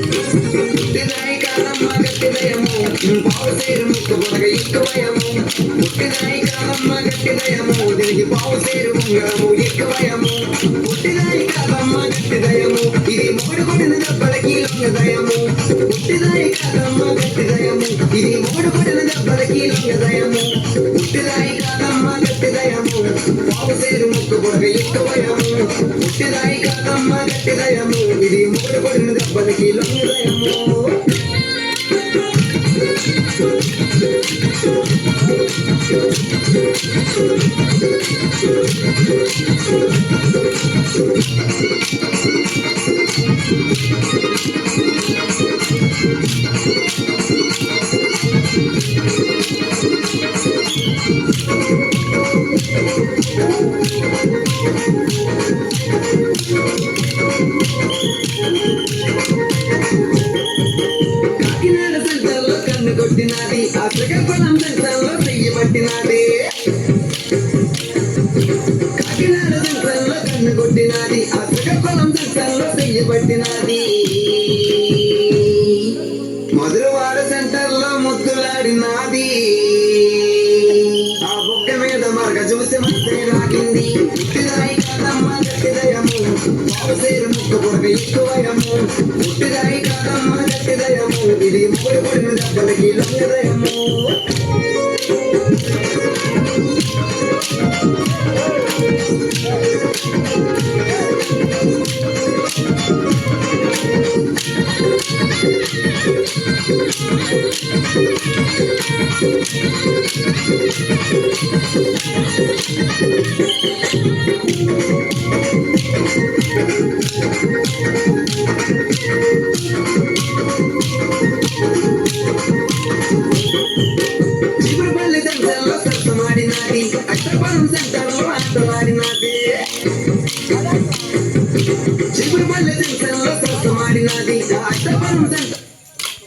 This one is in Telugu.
పుట్టినాయి కాదమ్మ గట్టిదయము పావు సేరు ముక్కు పొడగ ఎక్కువయము పుట్టినాయి కాదమ్మ గట్టిదయము దీనికి పావు సేరు ఉంగరము ఎక్కువయము పుట్టినాయి కాదమ్మ గట్టిదయము ఇది మూడు కొడిన దెబ్బలకి లొంగదయము పుట్టినాయి కాదమ్మ గట్టిదయము ఇది మూడు కొడిన దెబ్బలకి లొంగదయము పుట్టినాయి కాదమ్మ గట్టిదయము పావు సేరు ముక్కు పొడగ ఎక్కువయము పుట్టినాయి కాదమ్మ గట్టిదయము ఇది మూడు కొడిన దెబ్బలకి లొంగదయము కాకినాడ సెంటర్లో కన్ను కొట్టినది ఆ శ్రీకాకుళం సెంటర్లో చెయ్యి పట్టినది కాకినాడ సెంటర్లో కన్ను కొట్టినది ఆ శ్రీకాకుళం సెంటర్లో చెయ్యి పట్టినది మధురవాడ సెంటర్లో ముద్దులాడినది ఆ బొక్క మీద మరగ చూసి మస్తే రాగింది పుట్టిదాయి కాదమ్మ గట్టిదయము పావు సేరు ముక్కు పొడగ ఎక్కువయము పుట్టిదాయి కాదమ్మ గట్టిదయము ఇది మూడు పొడిన దెబ్బలకి లొంగదయము చిగురుపల్లి సెంటర్లో సరసమాడినది అక్షరపురం సెంటర్లో ఆటలాడినది చిగురుపల్లి